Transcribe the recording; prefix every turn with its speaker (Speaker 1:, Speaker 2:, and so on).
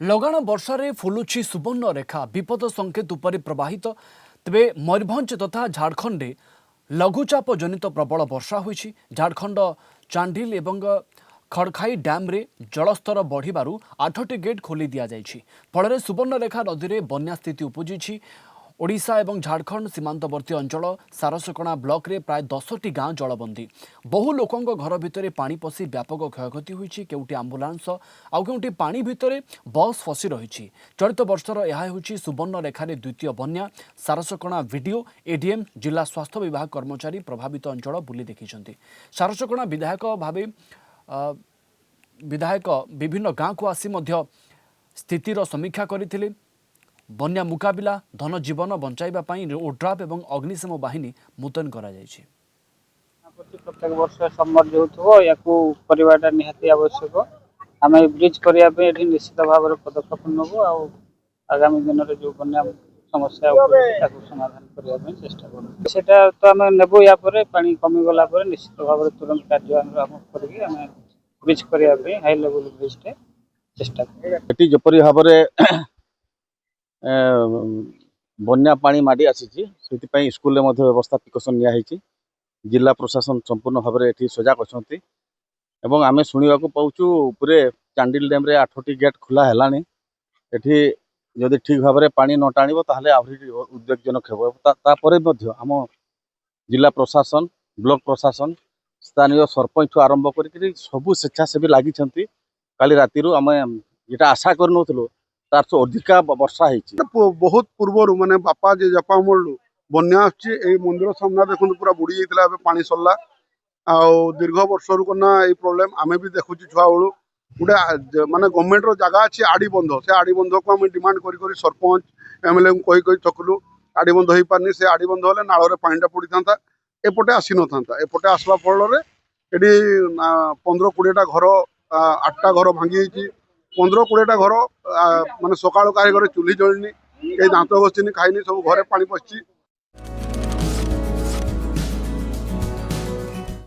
Speaker 1: लगाण वर्षारे फुलुछि सुवर्णरेखा विपद संकेत उपरि प्रवाहित तेबे मयूरभंज तथा झारखंड लघुचाप जनित प्रबल वर्षा होइछि। झारखंड चांडिल एवं खड़खाई डैम रे जलस्तर बढ़िबारु 8टी गेट खोली दिया जाइछि। फଳରେ सुवर्णरेखा नदी रे बन्या स्थिति उपजिछि। ओडिशा एवं झारखंड सीमांतवर्ती अंचल सारसकणा ब्लॉक रे प्राय 10टी गांव जलबंदी। बहु लोकंग घर भितरे पानी पसी व्यापक क्षयक्षति होइछि। केउटी आंबुलांस आउ केउटी पानी भितरे बस फसी रहिछि। चलित वर्षर यह होइछि सुवर्णरेखा रे द्वितीय बन्या। सारसकणा वीडियो एडीएम जिला स्वास्थ्य विभाग कर्मचारी प्रभावित अंचल बुली देखिछन्ति। सारसकणा विधायक विभिन्न गांव को आसी मध्य स्थितिर समीक्षा करथिले। बन्या मुकाबिला धन जीवन बंचाइबा पई ओड्राफ एवं अग्निशम बाहिनी मुतयन करा जायछि।
Speaker 2: प्रत्येक वर्ष समर जो या करवाटा निहाती आवश्यक। आम ब्रिज करने निश्चित भाव में पदक्षेप नबू आगामी दिन में जो बन्या समस्या समाधान करने चेष्टा करूँ तो आम नेबू या पानी कमिगला निश्चित भाव में तुरंत कार्यान्वयन करके ब्रिज करने हाई लेवल ब्रिज चेष्टा
Speaker 3: जपरी भाव में बन्या पानी माड़ी आसी स्कूल व्यवस्था प्रिकसन नियाई। जिला प्रशासन संपूर्ण भाव में सजग अच्छा आम शुणा पाचु पूरे चांडिल डैम रे 8टी गेट खोला है। जदि ठीक भाव में पानी न टाणव ताहले आहरी उद्वेगजनक हो। आम जिला प्रशासन ब्लॉक प्रशासन स्थानीय सरपंच आरंभ कर सबू स्वेच्छासेवी लगी। काली राति आम जेटा आशा करूँ तार तो अधिका वर्षा
Speaker 4: बहुत पूर्वर माने बापा जे जपा मोलू बन्या मंदिर सामना देखो पूरा बुड़ी जाता है। पानी सरला दीर्घ वर्ष रुकना ये प्रोब्लेम आम भी देखु छुआ बेलू गोटे माने गवर्नमेंट रो जगह अच्छी आड़ी बंध से आड़ी बंध को आम डिमांड कर सरपंच एमएलए को कही थकलु आड़ी बंध हो पारनी से आड़ी बंध हेल्ले नाल पानी पड़ी था एपटे आसी न था एपटे आसवा फल ये 15-20टा घर 8टा घर भांगी 15-20टा घर माने सकाल कहीं घर चूल्ही जलनी कहीं दांत घषिनी खाइनी सब घरे पानी पसी